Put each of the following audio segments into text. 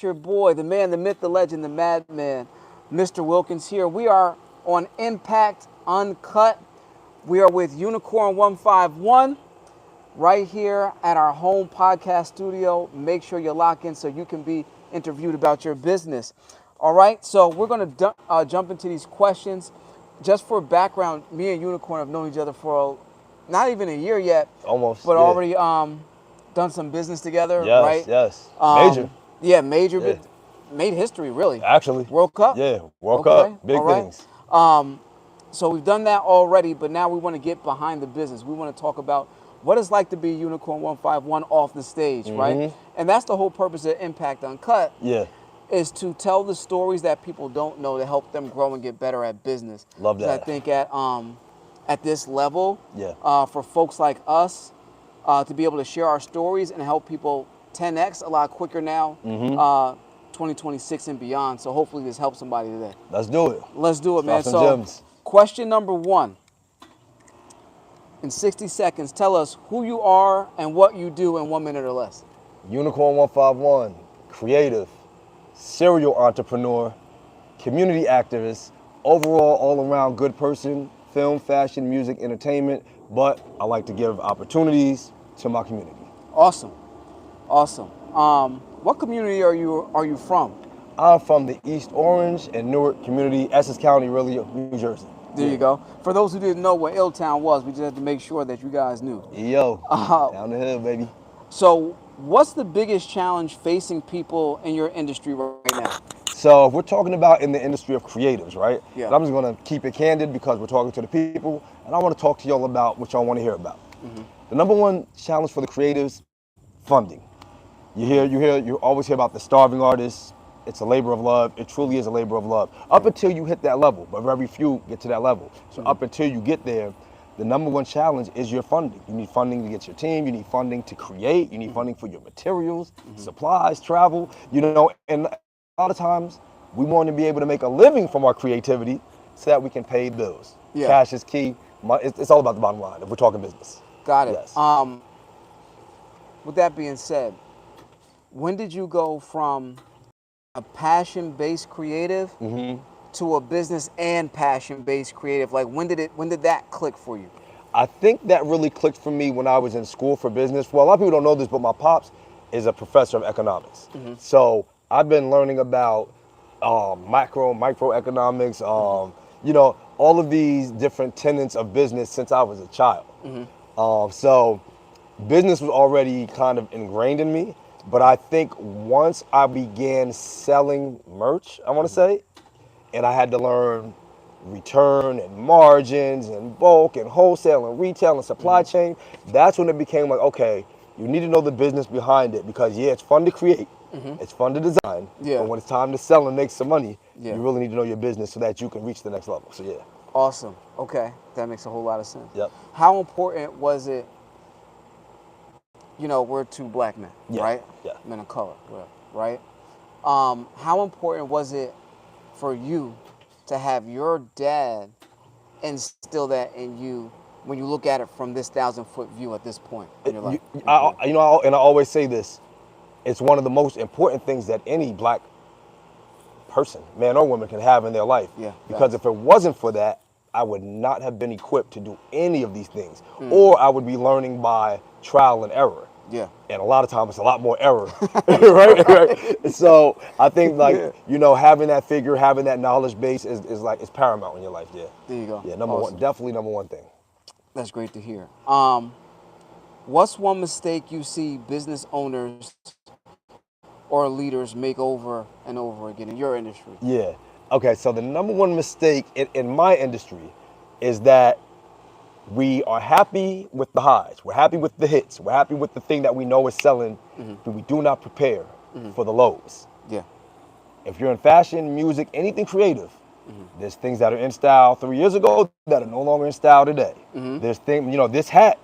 your boy, the man, the myth, the legend, the madman, Mr. Wilkins here. We are on Impact Uncut. We are with Unicorn 151 right here at our home podcast studio. Make sure you lock in so you can be interviewed about your business. All right, so we're going to jump into these questions. Just for background, me and Unicorn have known each other for not even a year yet. Almost, but yeah. already done some business together, Yes, right? yes. Major. Yeah, major. Yeah. Made history, really. Actually. World Cup? Yeah, World Okay, Cup. Big all right. things. So we've done that already, but now we want to get behind the business. We want to talk about what it's like to be Unicorn 151 off the stage, right? And that's the whole purpose of Impact Uncut. Yeah. Is to tell the stories that people don't know to help them grow and get better at business. Love that. I think at this level, yeah. For folks like us, to be able to share our stories and help people 10x a lot quicker now, 2026 and beyond. So hopefully this helps somebody today. Let's do it. Let's do it, man. Some So gems. Question number 1. In 60 seconds, tell us who you are and what you do in 1 minute or less. Unicorn 151, creative, serial entrepreneur, community activist, overall all-around good person, film, fashion, music, entertainment, but I like to give opportunities to my community. Awesome. What community are you from? I'm from the East Orange and Newark community, Essex County, really, New Jersey. There you go. For those who didn't know what Illtown was, we just had to make sure that you guys knew. Yo, down the hill, baby. So what's the biggest challenge facing people in your industry right now? So if we're talking about in the industry of creatives, right? Yeah. And I'm just gonna keep it candid because we're talking to the people, and I want to talk to y'all about what y'all want to hear about. The number one challenge for the creatives, funding. You always hear about the starving artists. It's a labor of love. It truly is a labor of love. Up until you hit that level, but very few get to that level. So up until you get there, the number one challenge is your funding. You need funding to get your team. You need funding to create. You need funding for your materials, supplies, travel. And a lot of times we want to be able to make a living from our creativity so that we can pay bills. Yeah. Cash is key. It's all about the bottom line if we're talking business. Got it. Yes. With that being said, when did you go from a passion-based creative to a business and passion-based creative? Like when did that click for you? I think that really clicked for me when I was in school for business. Well, a lot of people don't know this, but my pops is a professor of economics. So I've been learning about microeconomics, all of these different tenets of business since I was a child. So business was already kind of ingrained in me, but I think once I began selling merch, I want to say, and I had to learn return and margins and bulk and wholesale and retail and supply chain, that's when it became like, okay, you need to know the business behind it because it's fun to create, it's fun to design, but when it's time to sell and make some money, you really need to know your business so that you can reach the next level. So yeah. Awesome. Okay, that makes a whole lot of sense. Yep. How important was it? We're two black men, right? Yeah. Men of color, whatever, right? How important was it for you to have your dad instill that in you when you look at it from this 1,000-foot view at this point in your life? I always say this. It's one of the most important things that any black person, man or woman, can have in their life. Yeah. Because if it wasn't for that, I would not have been equipped to do any of these things. Or I would be learning by trial and error. Yeah. And a lot of times it's a lot more error. right? So I think having that figure, having that knowledge base is paramount in your life. Yeah. There you go. Yeah, number one, definitely number one thing. That's great to hear. What's one mistake you see business owners or leaders make over and over again in your industry? Yeah. Okay, so the number one mistake in my industry is that we are happy with the highs. We're happy with the hits. We're happy with the thing that we know is selling, but we do not prepare for the lows. Yeah. If you're in fashion, music, anything creative, there's things that are in style 3 years ago that are no longer in style today. There's things, this hat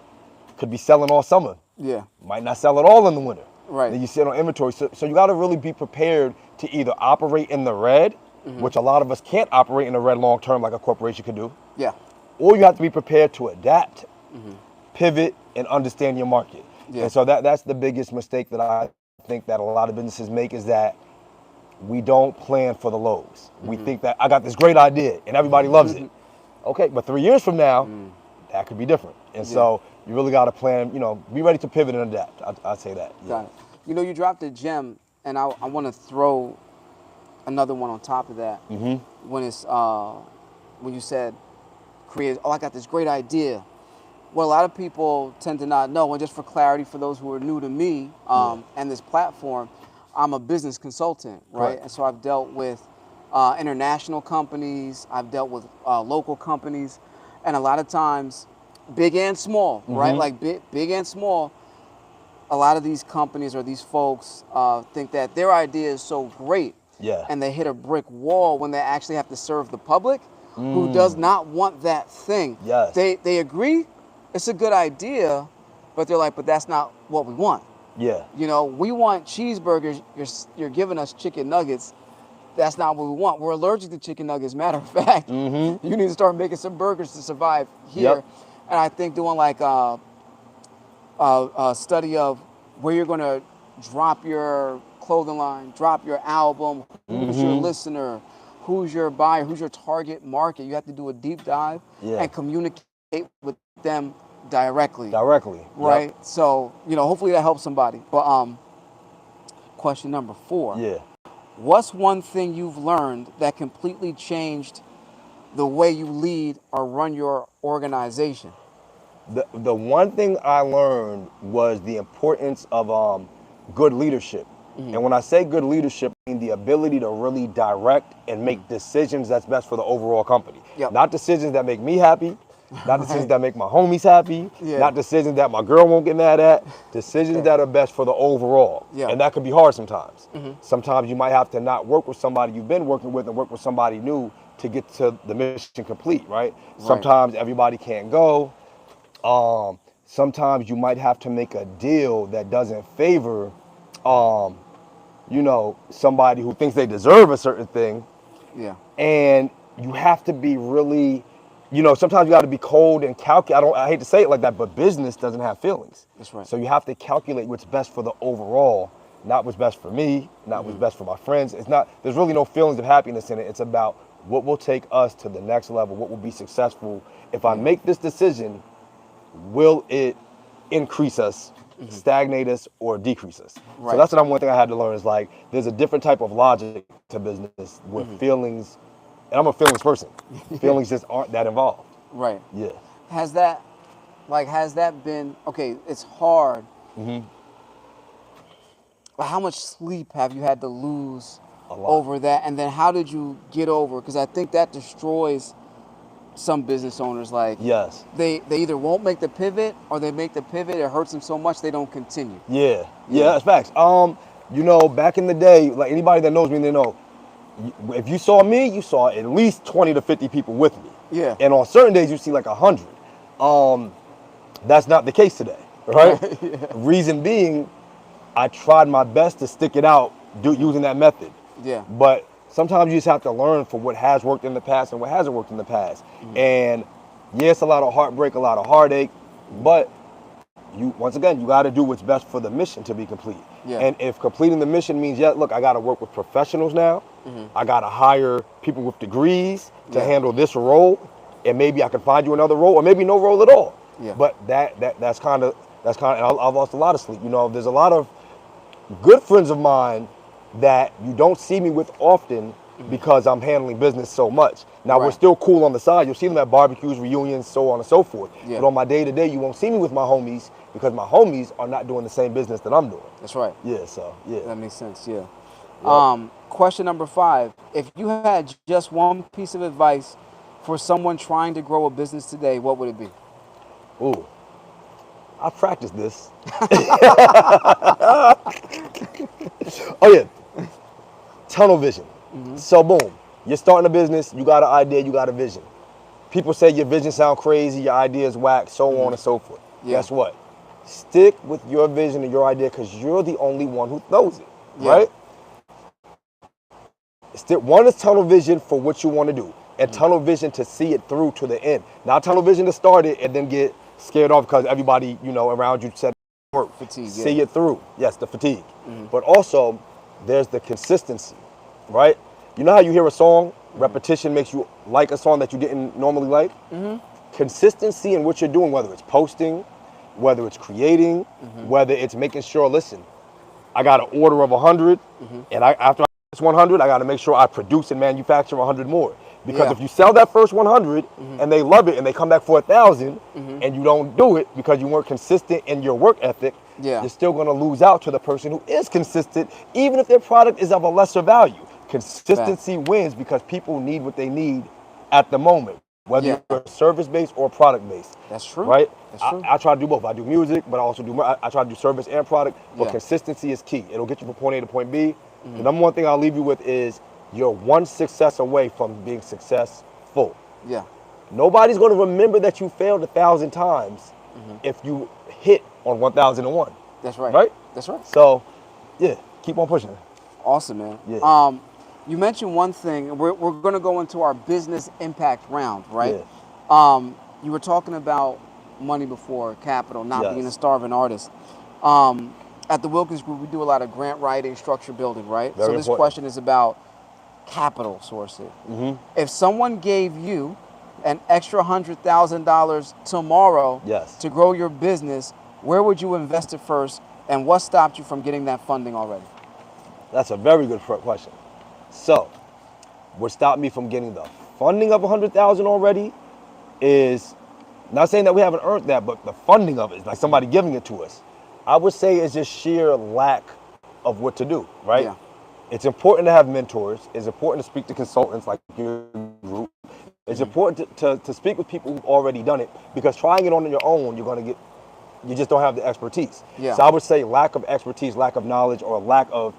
could be selling all summer. Yeah. Might not sell at all in the winter. Right. Then you sit on inventory. So you got to really be prepared to either operate in the red, which a lot of us can't operate in the red long term like a corporation could do. Yeah. Or you have to be prepared to adapt, pivot, and understand your market. Yeah. And so that's the biggest mistake that I think that a lot of businesses make is that we don't plan for the lows. We think that I got this great idea and everybody loves it. Okay, but 3 years from now, that could be different. And so you really got to plan, be ready to pivot and adapt. I'd say that. Yeah. Got it. You dropped a gem, and I want to throw another one on top of that. When it's when you said create, I got this great idea. What a lot of people tend to not know, and just for clarity for those who are new to me and this platform, I'm a business consultant, right? Correct. And so I've dealt with international companies, I've dealt with local companies, and a lot of times, big and small, right? Like big and small, a lot of these companies or these folks think that their idea is so great, and they hit a brick wall when they actually have to serve the public who does not want that thing. Yes. They agree it's a good idea, but they're like, but that's not what we want. Yeah. We want cheeseburgers. You're giving us chicken nuggets. That's not what we want. We're allergic to chicken nuggets. Matter of fact, you need to start making some burgers to survive here. And I think doing like a study of where you're going to drop your clothing line, drop your album, who's your listener, who's your buyer, who's your target market. You have to do a deep dive and communicate with them directly. Right? Yep. So, hopefully that helps somebody. But question number 4. Yeah. What's one thing you've learned that completely changed the way you lead or run your organization? The one thing I learned was the importance of good leadership. And when I say good leadership, I mean the ability to really direct and make decisions that's best for the overall company. Not decisions that make me happy, not decisions that make my homies happy, not decisions that my girl won't get mad at, decisions that are best for the overall. And that can be hard sometimes. Sometimes you might have to not work with somebody you've been working with and work with somebody new to get to the mission complete, right? Sometimes everybody can't go. Sometimes you might have to make a deal that doesn't favor, somebody who thinks they deserve a certain thing. And you have to be really, sometimes you got to be cold and calculate. I hate to say it like that, but business doesn't have feelings. That's right. So you have to calculate what's best for the overall, not what's best for me, not what's best for my friends. There's really no feelings of happiness in it. It's about what will take us to the next level, what will be successful. If I make this decision, will it increase us, stagnate us, or decrease us? So that's one thing I had to learn is like, there's a different type of logic to business where feelings, and I'm a feelings person, feelings just aren't that involved. Right. Yeah. Has that been, okay, it's hard. But how much sleep have you had to lose over that? And then how did you get over? Because I think that destroys some business owners. Like, they either won't make the pivot, or they make the pivot, it hurts them so much they don't continue. Yeah, that's facts. Back in the day, like anybody that knows me, they know, if you saw me, you saw at least 20 to 50 people with me. And on certain days, you see like 100. That's not the case today, right? Reason being, I tried my best to stick it out using that method. But sometimes you just have to learn from what has worked in the past and what hasn't worked in the past. And it's a lot of heartbreak, a lot of heartache, but once again, you got to do what's best for the mission to be complete. And if completing the mission means, look, I got to work with professionals now. I got to hire people with degrees to handle this role, and maybe I can find you another role, or maybe no role at all. But that's kind of. And I've lost a lot of sleep. There's a lot of good friends of mine that you don't see me with often because I'm handling business so much. Now, we're still cool on the side. You'll see them at barbecues, reunions, so on and so forth. But on my day-to-day, you won't see me with my homies because my homies are not doing the same business that I'm doing. That's right. That makes sense, Question number 5. If you had just one piece of advice for someone trying to grow a business today, what would it be? Ooh. I practiced this. Tunnel vision. So boom, you're starting a business, you got an idea, you got a vision. People say your vision sound crazy, your idea is whack, so on and so forth. Guess what? Stick with your vision and your idea because you're the only one who knows it, right? One is tunnel vision for what you want to do, and tunnel vision to see it through to the end. Not tunnel vision to start it and then get scared off because everybody, around you said work. Fatigue. See it through. Yes, the fatigue. But also, there's the consistency. right? You know how you hear a song, repetition makes you like a song that you didn't normally like? Consistency in what you're doing, whether it's posting, whether it's creating, whether it's making sure, listen, I got an order of 100, and after I this 100, I got to make sure I produce and manufacture 100 more. Because Yeah. if you sell that first 100 and they love it and they come back for 1,000 and you don't do it because you weren't consistent in your work ethic, Yeah. you're still going to lose out to the person who is consistent, even if their product is of a lesser value. Consistency wins because people need what they need at the moment, whether Yeah. you're service-based or product-based. That's true. Right? That's true. I try to do both. I do music, but I also do, I try to do service and product, but Yeah. consistency is key. It'll get you from point A to point B. The number one thing I'll leave you with is you're one success away from being successful. Yeah. Nobody's going to remember that you failed 1,000 times if you hit on 1,001. That's right. Right? That's right. So, yeah, keep on pushing. Awesome, man. Yeah. You mentioned one thing. We're going to go into our business impact round, right? Yeah. You were talking about money before, capital, not Yes. being a starving artist. At the Wilkins Group, we do a lot of grant writing, structure building, right? Very So this important. question is about capital sources. If someone gave you an extra $100,000 tomorrow Yes. to grow your business, where would you invest it first, and what stopped you from getting that funding already? That's a very good question. So, what stopped me from getting the funding of 100,000 already is not saying that we haven't earned that, but the funding of it is like somebody giving it to us. I would say it's just sheer lack of what to do, right? Yeah. It's important to have mentors. It's important to speak to consultants like your group. It's important to speak with people who've already done it, because trying it on your own, you just don't have the expertise. Yeah. So I would say lack of expertise, lack of knowledge, or lack of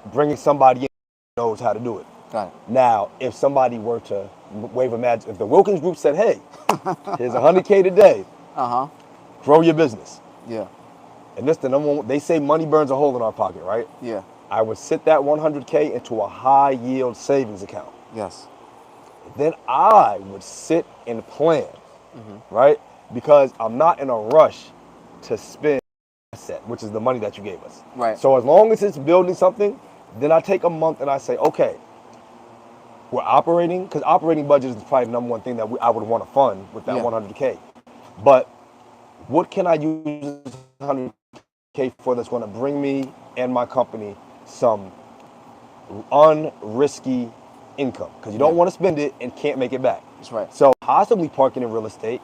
bringing somebody in who knows how to do it. Got it. Now, if somebody were to wave a magic, if the Wilkins Group said, hey, here's 100K today, grow your business. Yeah. And this the number one, they say money burns a hole in our pocket, right? Yeah. I would sit that 100K into a high yield savings account. Yes. Then I would sit and plan, right? Because I'm not in a rush to spend asset, which is the money that you gave us. Right. So as long as it's building something, then I take a month and I say, okay, we're operating, because operating budget is probably the number one thing that I would want to fund with that Yeah. 100K. But what can I use 100K for that's going to bring me and my company some unrisky income? Because you don't want to spend it and can't make it back. That's right. So possibly parking in real estate,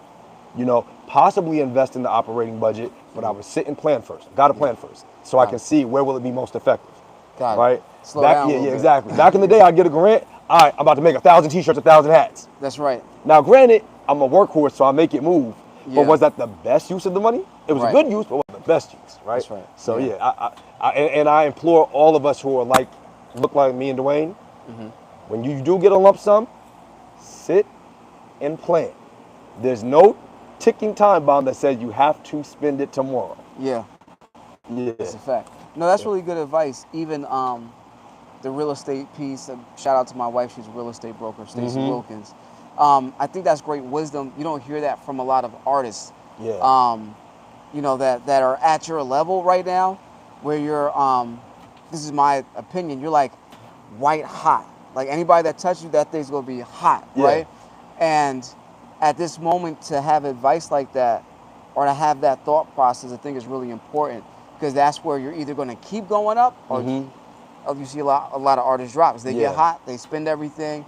possibly invest in the operating budget, but I would sit and plan first. Got to plan first, so I can see where will it be most effective. Got it. Right? Slow down a little bit. Exactly. Back in the day, I'd get a grant. All right, I'm about to make 1,000 t-shirts, 1,000 hats. That's right. Now, granted, I'm a workhorse, so I make it move. Yeah. But was that the best use of the money? It was Right. a good use, but it wasn't the best use, right? That's right. So Yeah. I implore all of us who are look like me and Dwayne, when you do get a lump sum, sit and plan. There's no ticking time bomb that says you have to spend it tomorrow. Yeah. Yeah. That's a fact. No, that's really good advice. Even the real estate piece. Shout out to my wife. She's a real estate broker, Stacey Wilkins. I think that's great wisdom. You don't hear that from a lot of artists. Yeah. That are at your level right now, where you're. This is my opinion. You're like white hot. Like anybody that touches you, that thing's gonna be hot, Yeah. right? And at this moment, to have advice like that, or to have that thought process, I think is really important, because that's where you're either going to keep going up, or you see a lot of artists drop. Because they Yeah. get hot, they spend everything,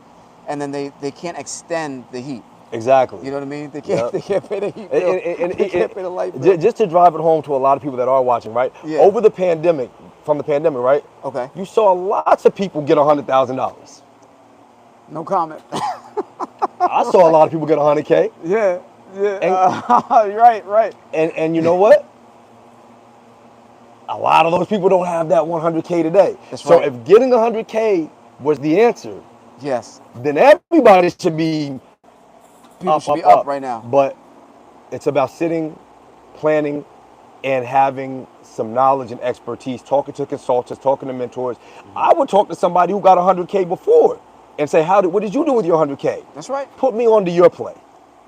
and then they can't extend the heat. Exactly. You know what I mean? They can't Yep. they can't pay the heat bill. They can't pay the light bill. Just to drive it home to a lot of people that are watching, right? Yeah. Over the pandemic, right? Okay. You saw lots of people get $100,000. No comment. I saw a lot of people get 100K. Yeah. Right. And you know what? A lot of those people don't have that 100K today. That's so right. if getting 100K was the answer, Yes. then everybody should be People should be up right now. But it's about sitting, planning, and having some knowledge and expertise, talking to consultants, talking to mentors. I would talk to somebody who got 100K before and say, what did you do with your 100K? That's right. Put me onto your play.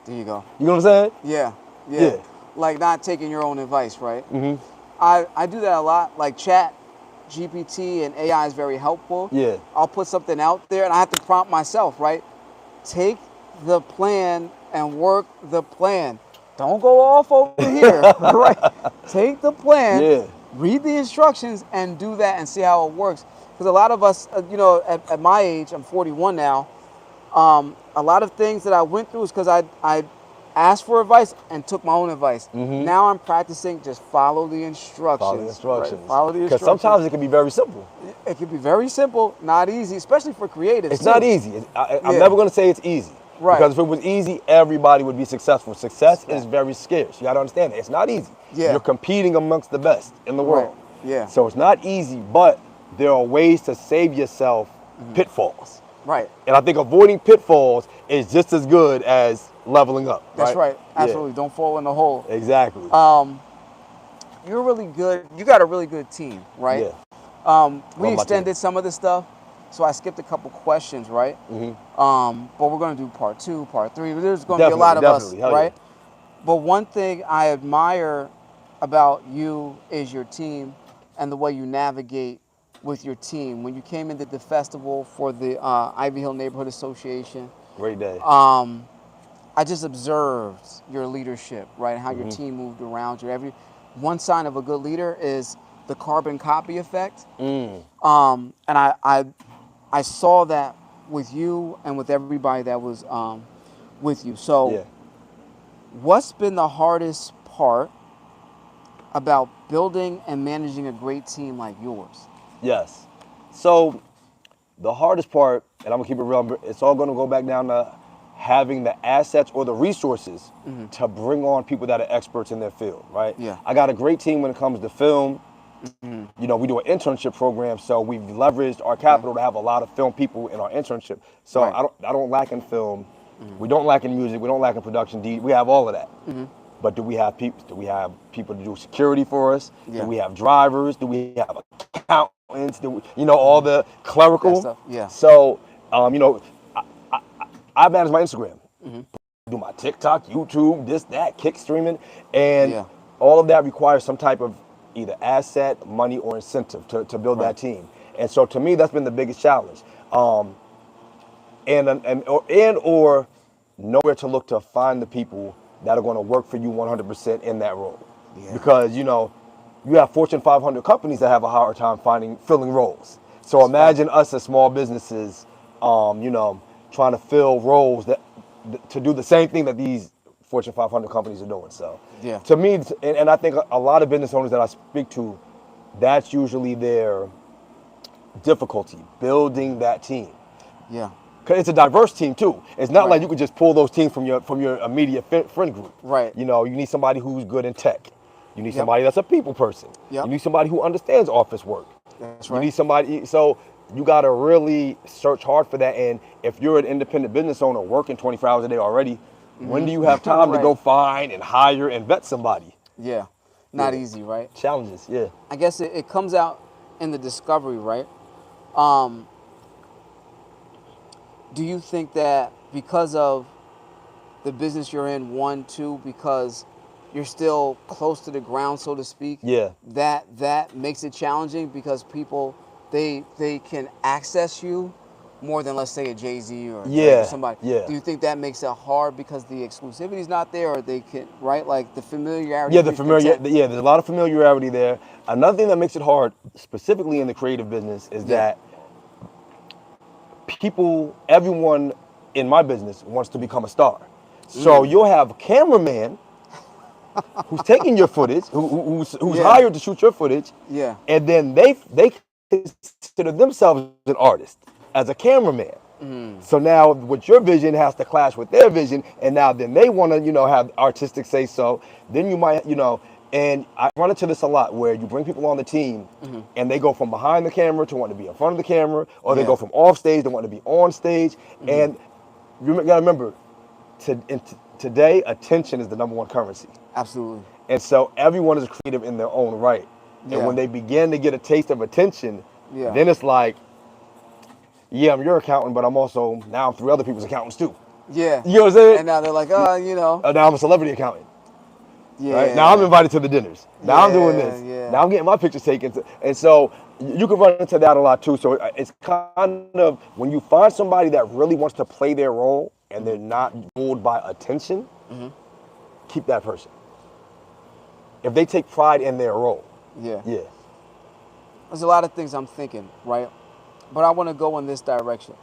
There you go. You know what I'm saying? Yeah. Like not taking your own advice, right? I do that a lot. Like chat GPT and AI is very helpful. Yeah. I'll put something out there and I have to prompt myself, right? Take the plan and work the plan. Don't go off over here, right? Take the plan, Yeah. read the instructions, and do that and see how it works. Because a lot of us, at my age, I'm 41 now. A lot of things that I went through is because I asked for advice and took my own advice. Now I'm practicing just follow the instructions. Follow the instructions. Right? Follow the Because instructions. sometimes it can be very simple. It can be very simple, not easy, especially for creatives. It's not easy. I'm Yeah. never going to say it's easy. Right. Because if it was easy, everybody would be successful. Success is very scarce. You got to understand that. It's not easy. Yeah. You're competing amongst the best in the world. Right. Yeah. So it's not easy, but there are ways to save yourself pitfalls. Right. And I think avoiding pitfalls is just as good as leveling up. That's right. Yeah. Absolutely. Don't fall in the hole. Exactly. You're really good. You got a really good team, right? Yeah. We my extended some of the stuff, so I skipped a couple questions, right? But we're going to do part 2, part 3. There's going to be a lot of us, Hell right? yeah. But one thing I admire about you is your team and the way you navigate with your team. When you came into the festival for the Ivy Hill Neighborhood Association, Great day. I just observed your leadership, right? How your team moved around you. One sign of a good leader is the carbon copy effect. And I saw that with you and with everybody that was with you. So, Yeah. what's been the hardest part about building and managing a great team like yours? Yes. So the hardest part, and I'm gonna keep it real, it's all gonna go back down to having the assets or the resources to bring on people that are experts in their field, right? Yeah. I got a great team when it comes to film. You know, we do an internship program, so we've leveraged our capital to have a lot of film people in our internship. So Right. I don't lack in film. We don't lack in music. We don't lack in production. We have all of that. But do we have people? Do we have people to do security for us? Yeah. Do we have drivers? Do we have accountants? All the clerical That stuff, yeah. So, I manage my Instagram, do my TikTok, YouTube, this, that, kick streaming, and Yeah. all of that requires some type of either asset, money, or incentive to build that team. And so, to me, that's been the biggest challenge. Or nowhere to look to find the people that are going to work for you 100% in that role. Yeah. Because, you have Fortune 500 companies that have a hard time filling roles. So imagine us as small businesses, trying to fill roles to do the same thing that these Fortune 500 companies are doing. So Yeah. to me, and I think a lot of business owners that I speak to, that's usually their difficulty, building that team. Yeah. Cause it's a diverse team too. It's not Right. like you could just pull those teams from your immediate friend group. Right. You need somebody who's good in tech. You need Yep. somebody that's a people person. Yep. You need somebody who understands office work. That's You right. need somebody. So you got to really search hard for that. And if you're an independent business owner working 24 hours a day already, when do you have time to Right. go find and hire and vet somebody? Yeah. Not Yeah. easy, right? Challenges. Yeah. I guess it comes out in the discovery, right? Do you think that because of the business you're in, one, two, because you're still close to the ground, so to speak, Yeah. that makes it challenging because people, they can access you more than, let's say, a Jay-Z or Yeah, somebody. yeah. Do you think that makes it hard because the exclusivity is not there, or they can, right? Like the familiarity. Yeah, breeds contempt. there's a lot of familiarity there. Another thing that makes it hard, specifically in the creative business, is Yeah. that everyone in my business wants to become a star. So you'll have a cameraman who's taking your footage, who's Yeah. hired to shoot your footage, Yeah. and then they consider themselves an artist as a cameraman. So now what your vision has to clash with their vision, and now then they want to, have artistic say so. Then you might, and I run into this a lot where you bring people on the team and they go from behind the camera to want to be in front of the camera, or they Yeah. go from off stage to want to be on stage. And you got to remember, today, attention is the number one currency. Absolutely. And so everyone is creative in their own right. Yeah. And when they begin to get a taste of attention, Yeah. then it's like, yeah, I'm your accountant, but now I'm 3 other people's accountants too. Yeah. You know what I'm saying? And now they're like, Now I'm a celebrity accountant. yeah. Right? Now I'm invited to the dinners. Now I'm doing Yeah, this. yeah. Now I'm getting my pictures taken. And so, You can run into that a lot too. So it's kind of when you find somebody that really wants to play their role and they're not ruled by attention, keep that person. If they take pride in their role. Yeah. Yeah. There's a lot of things I'm thinking, right? But I want to go in this direction.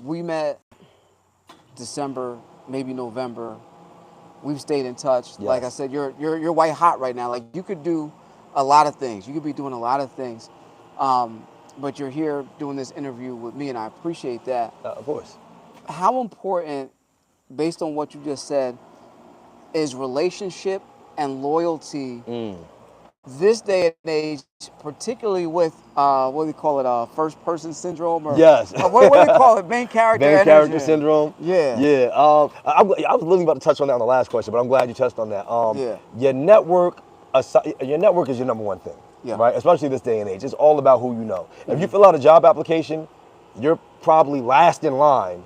We met December, maybe November. We've stayed in touch. Yes. Like I said, you're white hot right now. Like you could do a lot of things. You could be doing a lot of things. But you're here doing this interview with me, and I appreciate that. Of course. How important, based on what you just said, is relationship and loyalty this day and age, particularly with what do you call it, first person syndrome, or Yes. What do they call it, main character Main energy. character syndrome. Yeah. Yeah. I was literally about to touch on that on the last question, but I'm glad you touched on that. Yeah. Your network is your number one thing. Yeah. Right. Especially this day and age, it's all about who you know. If you fill out a job application, you're probably last in line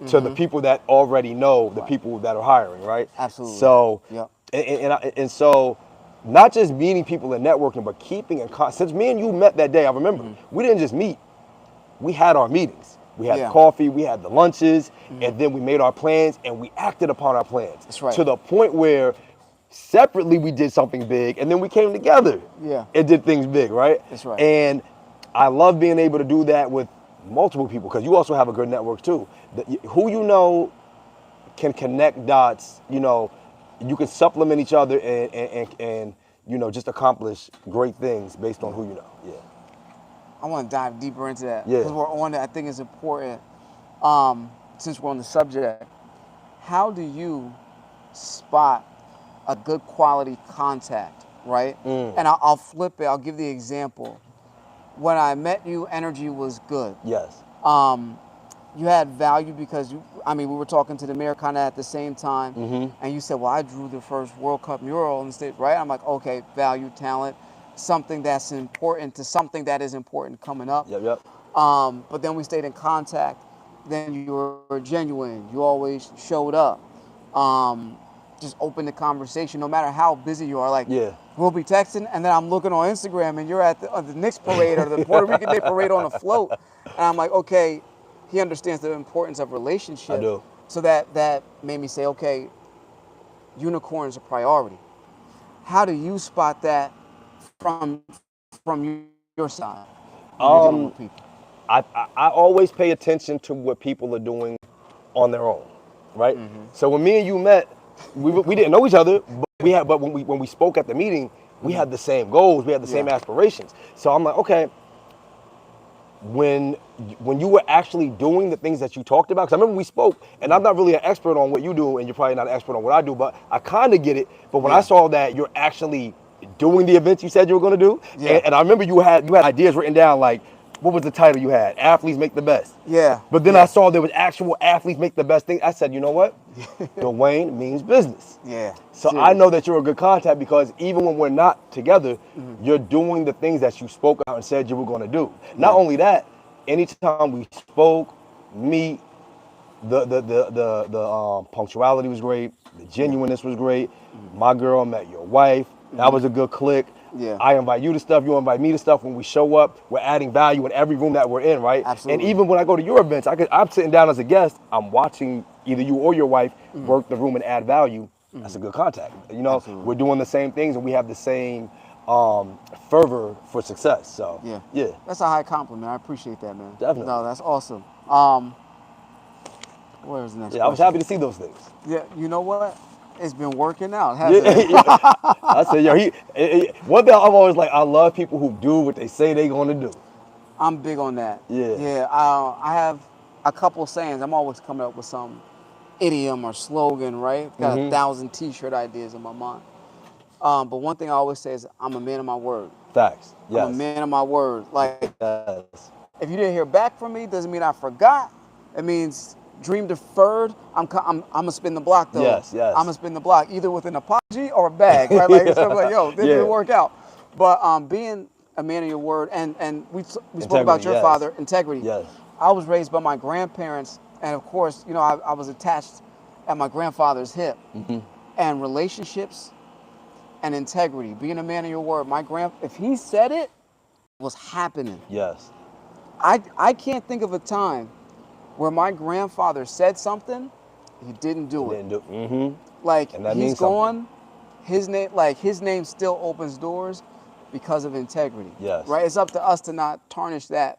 to the people that already know the people that are hiring. Right. Absolutely. So. Yeah. And so. Not just meeting people and networking, but keeping in contact. Since me and you met that day, I remember, we didn't just meet. We had our meetings. We had the coffee, we had the lunches, and then we made our plans, and we acted upon our plans. That's right. To the point where separately we did something big, and then we came together and did things big, right? That's right. And I love being able to do that with multiple people, because you also have a good network too. Who you know can connect dots, you can supplement each other and just accomplish great things based on who you know. Yeah. I want to dive deeper into that Yeah. because we're on it. I think it's important. Since we're on the subject, how do you spot a good quality contact, right? And I'll flip it. I'll give the example. When I met you, energy was good. Yes. You had value because we were talking to the mayor kind of at the same time, and you said, well, I drew the first World Cup mural in the state, right? I'm like, okay, value, talent, something that's important to something that is important coming up. Yep. But then we stayed in contact. Then you were genuine. You always showed up. Just open the conversation, no matter how busy you are. Like, we'll be texting, and then I'm looking on Instagram, and you're at the Knicks parade or the Puerto Rican Day parade on a float, and I'm like, okay. He understands the importance of relationship. I do. So that made me say, okay, unicorn is a priority. How do you spot that from your side? When you're dealing with people? I always pay attention to what people are doing on their own, right? So when me and you met, we didn't know each other, but when we spoke at the meeting, we had the same goals, we had the same aspirations. So I'm like, okay. When you were actually doing the things that you talked about, because I remember we spoke, and I'm not really an expert on what you do, and you're probably not an expert on what I do, but I kind of get it. But when I saw that you're actually doing the events you said you were going to do, and I remember you had ideas written down, like, what was the title you had? Athletes Make the Best. Yeah. But then I saw there was actual athletes make the best thing. I said, you know what? Dwayne means business. Yeah. So Seriously. I know that you're a good contact because even when we're not together, you're doing the things that you spoke out and said you were going to do. Not only that, anytime we spoke, meet, the punctuality was great, the genuineness was great. My girl met your wife. That was a good click. Yeah. I invite you to stuff, you invite me to stuff. When we show up, we're adding value in every room that we're in, right? Absolutely. And even when I go to your events, I'm sitting down as a guest, I'm watching either you or your wife work the room and add value. That's a good contact. Absolutely. We're doing the same things and we have the same fervor for success. So yeah. That's a high compliment. I appreciate that, man. Definitely. No, that's awesome. Where's the next Yeah, I was question? happy to see those things. Yeah, you know what? It's been working out, hasn't it? I said, one thing I'm always like, I love people who do what they say they're going to do. I'm big on that. Yeah. Yeah, I have a couple sayings. I'm always coming up with some idiom or slogan, right? Got 1,000 T-shirt ideas in my mind. But one thing I always say is, I'm a man of my word. Facts. Yes. I'm a man of my word. Like, yes. if you didn't hear back from me, doesn't mean I forgot. It means dream deferred. I'm gonna spin the block though. Yes. I'm gonna spin the block either with an apology or a bag, right? Like, so I'm like, yo, this didn't work out. But being a man of your word, and we spoke about your father, integrity. Yes. I was raised by my grandparents, and of course, I was attached at my grandfather's hip, and relationships and integrity, being a man of your word. If he said it, it was happening. Yes. I can't think of a time where my grandfather said something, he didn't do it. Didn't do. Mm-hmm. Like And that he's means something. gone, his name still opens doors because of integrity. Yes. Right. It's up to us to not tarnish that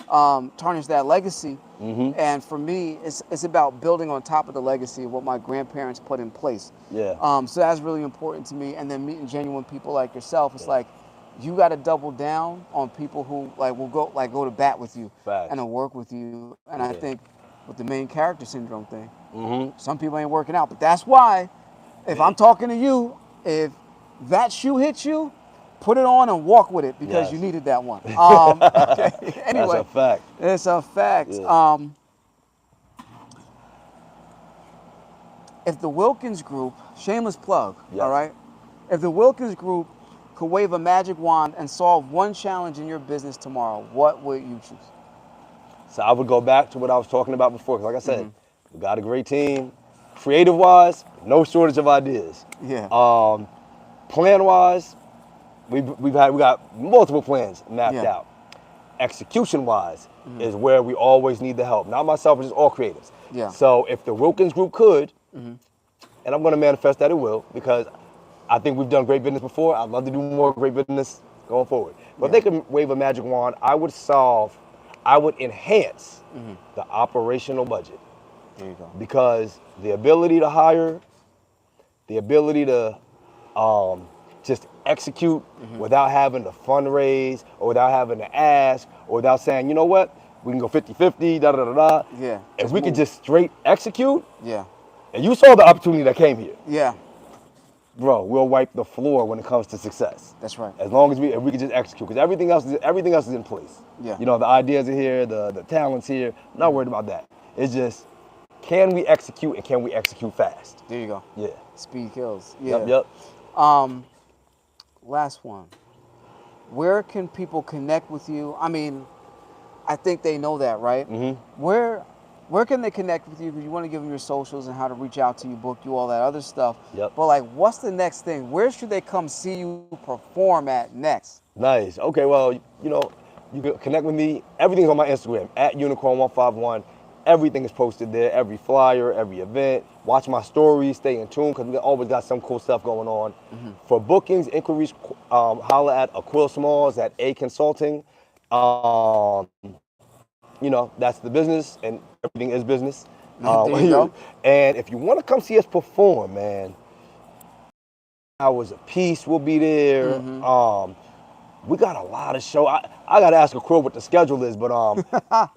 legacy. Mm-hmm. And for me, it's about building on top of the legacy of what my grandparents put in place. Yeah. So that's really important to me. And then meeting genuine people like yourself, it's like you got to double down on people who will go to bat with you. Facts. And to work with you. And I Yeah. think with the main character syndrome thing, Mm-hmm. some people ain't working out. But that's why, if I'm talking to you, if that shoe hits you, put it on and walk with it because Yes. you needed that one. Okay. Anyway, That's a fact. it's a fact. Yeah. If the Wilkins Group, shameless plug, Yes. all right? If the Wilkins Group could wave a magic wand and solve one challenge in your business tomorrow, what would you choose? So I would go back to what I was talking about before. 'Cause like I said, we got a great team. Creative-wise, no shortage of ideas. Yeah. Plan-wise, we got multiple plans mapped Yeah. out. Execution-wise is where we always need the help. Not myself, but just all creatives. Yeah. So if the Wilkins Group could, and I'm going to manifest that it will, because I think we've done great business before. I'd love to do more great business going forward. But if they could wave a magic wand, I would enhance the operational budget. There you go. Because the ability to hire, the ability to just execute without having to fundraise or without having to ask or without saying, you know what, we can go 50-50, da-da-da-da. Yeah, If just we could move. just straight execute, Yeah. and you saw the opportunity that came here, Yeah. bro, we'll wipe the floor when it comes to success. That's right. As long as if we can just execute, because everything else is in place. Yeah. You know, the ideas are here, the talent's here. I'm not worried about that. It's just, can we execute and can we execute fast? There you go. Yeah. Speed kills. Yeah. Yep. Last one. Where can people connect with you? I mean, I think they know that, right? Where can they connect with you? Because you want to give them your socials and how to reach out to you, book you, all that other stuff. Yep. But what's the next thing? Where should they come see you perform at next? Nice. Okay, well, you can connect with me. Everything's on my Instagram, at Unicorn151. Everything is posted there, every flyer, every event. Watch my stories, stay in tune, because we always got some cool stuff going on. For bookings, inquiries, holla at Aquil Smalls at A Consulting. That's the business, and everything is business. There you go. And if you want to come see us perform, man, hours of peace will be there. We got a lot of show. I got to ask Aquil what the schedule is, but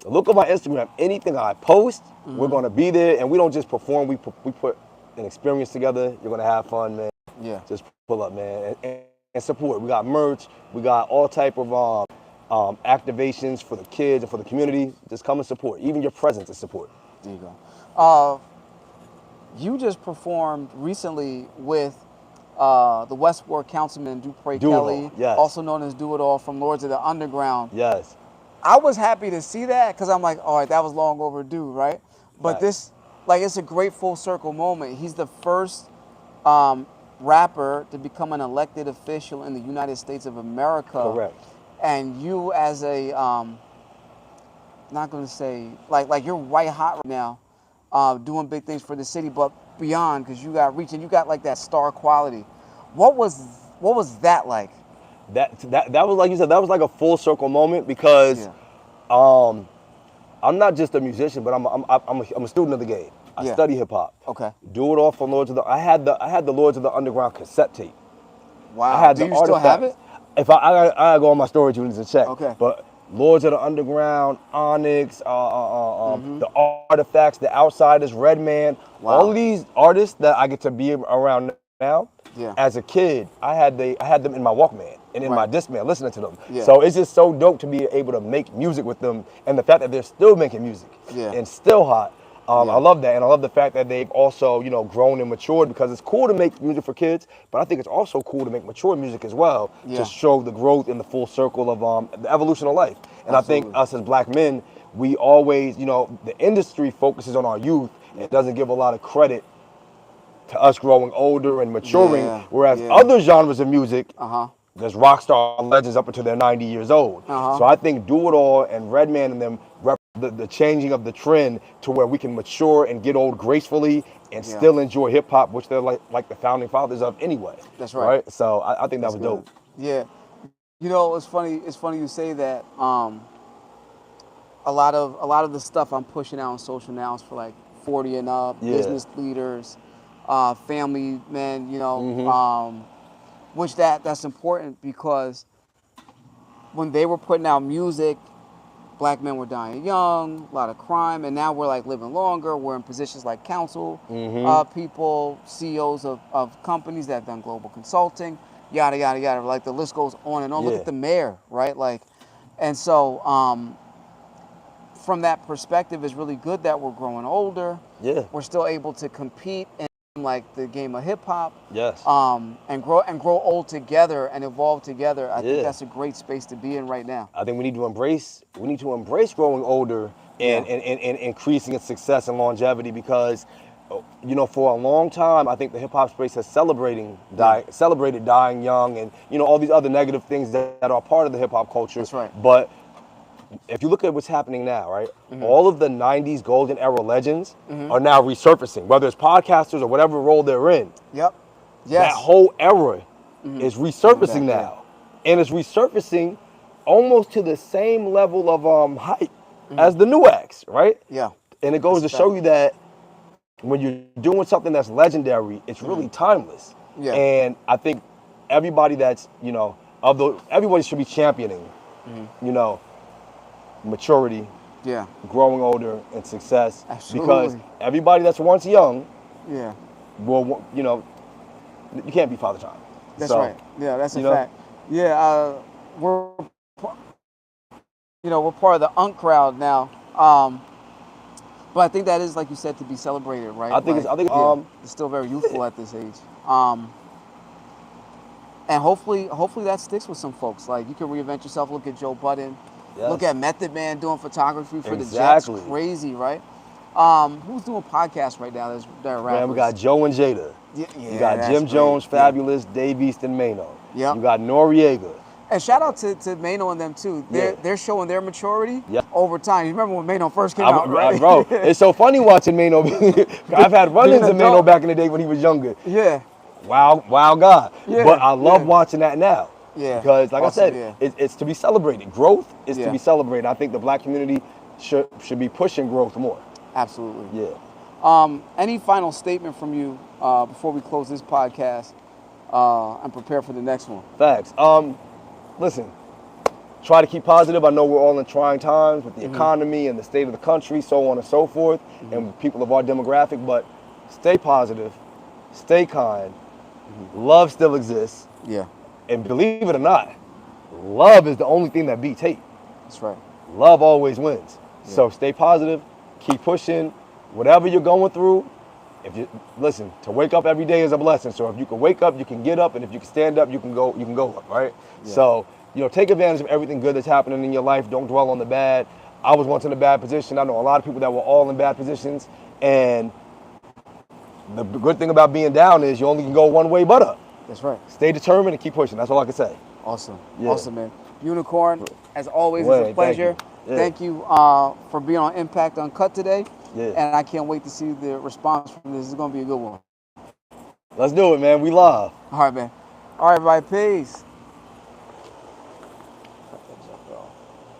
look on my Instagram. Anything I post, we're going to be there, and we don't just perform. We put an experience together. You're going to have fun, man. Yeah. Just pull up, man, and support. We got merch. We got all type of activations for the kids and for the community. Just come and support. Even your presence is support. There you go. You just performed recently with the Westport Councilman Dupre Do It All, Kelly, yes. also known as Do It All from Lords of the Underground. Yes. I was happy to see that because I'm like, all right, that was long overdue, right? But Right. it's a great full circle moment. He's the first rapper to become an elected official in the United States of America. Correct. And you as a, not going to say, like you're white hot right now, doing big things for the city, but beyond, because you got reach and you got that star quality. What was that like? That was, like you said, that was like a full circle moment because I'm not just a musician, but I'm a student of the game. I study hip hop. Okay. Do It All from Lords of the. I had the Lords of the Underground cassette tape. Wow. I had Do the you still have artifacts. it? If I gotta go on my storage units and check. Okay. But Lords of the Underground, Onyx, the artifacts, the Outsiders, Redman, all of these artists that I get to be around now. Yeah. As a kid, I had them in my Walkman and in my Discman, listening to them. Yeah. So it's just so dope to be able to make music with them, and the fact that they're still making music and still hot. I love that, and I love the fact that they've also, grown and matured, because it's cool to make music for kids, but I think it's also cool to make mature music as well to show the growth in the full circle of the evolution of life. And Absolutely. I think us as black men, we always, the industry focuses on our youth and doesn't give a lot of credit to us growing older and maturing. Yeah, Whereas yeah. other genres of music, Uh-huh. there's rock star legends up until they're 90 years old. Uh-huh. So I think Do It All and Redman and them rep the changing of the trend to where we can mature and get old gracefully and Yeah. still enjoy hip hop, which they're like the founding fathers of anyway. That's right. So I think that That's was good. dope. Yeah. You know, it's funny. It's funny you say that. A lot of the stuff I'm pushing out on social now is for like 40 and up, Yeah. business leaders, family men. You know, Mm-hmm. which that's important because when they were putting out music, black men were dying young, a lot of crime, and now we're like living longer. We're in positions like council Mm-hmm. people, CEOs of companies that have done global consulting, yada yada yada. Like the list goes on and on. Look Yeah. at the mayor, right? Like, and so from that perspective, it's really good that we're growing older. Yeah. We're still able to compete in like the game of hip hop. Yes. And grow old together and evolve together. I think Yeah. that's a great space to be in right now. I think we need to embrace growing older and, Yeah. and increasing its success and longevity because for a long time I think the hip hop space has celebrated dying young and all these other negative things that are part of the hip hop culture. That's right. But if you look at what's happening now, right? Mm-hmm. All of the 90s golden era legends are now resurfacing, whether it's podcasters or whatever role they're in. Yep. Yes. That whole era is resurfacing Yeah. now. And it's resurfacing almost to the same level of hype as the new acts, right? Yeah. And it goes That's to a show fact. you that when you're doing something that's legendary, it's really timeless. Yeah. And I think everybody everybody should be championing, maturity, Yeah. growing older, and success. Absolutely. Because everybody that's once young Yeah. will, you can't be Father Time. That's So, right. Yeah, that's a you know? fact. Yeah, we're part of the Unc crowd now. But I think that is, like you said, to be celebrated, right? I think it's still very youthful at this age. And hopefully that sticks with some folks. Like you can reinvent yourself. Look at Joe Budden. Yes. Look at Method Man doing photography for Exactly. the Jets. Crazy, right? Who's doing podcasts right now? They're rappers. Man, we got Joe and Jada. Yeah, You got that's Jim great. Jones, Yeah. Fabulous, Dave East, and Mano. Yep. You got Noriega. And shout out to Mano and them too. Yeah. They're showing their maturity Yeah. over time. You remember when Mano first came out, right? Bro, it's so funny watching Mano. I've had run-ins Being with Mano adult. back in the day when he was younger. Yeah. Wow God. Yeah, But I love yeah. watching that now. Yeah. Because like Awesome, I said, yeah. it's to be celebrated. Growth is Yeah. to be celebrated. I think the black community should be pushing growth more. Absolutely. Yeah. Any final statement from you before we close this podcast and prepare for the next one? Facts. Listen, try to keep positive. I know we're all in trying times with the economy and the state of the country, so on and so forth, and people of our demographic, but stay positive, stay kind. Love still exists. Yeah. And believe it or not, love is the only thing that beats hate. That's right. Love always wins. Yeah. So stay positive, keep pushing. Whatever you're going through, listen, to wake up every day is a blessing. So if you can wake up, you can get up, and if you can stand up, you can go up, right? Yeah. So, take advantage of everything good that's happening in your life. Don't dwell on the bad. I was once in a bad position. I know a lot of people that were all in bad positions. And the good thing about being down is you only can go one way but up. That's right. Stay determined and keep pushing. That's all I can say. Awesome. Yeah. Awesome, man. Unicorn, as always, Wayne, it's a pleasure. thank you. Yeah. Thank you for being on Impact Uncut today. Yeah. And I can't wait to see the response from this. It's going to be a good one. Let's do it, man. We live. All right, man. All right, everybody. Peace.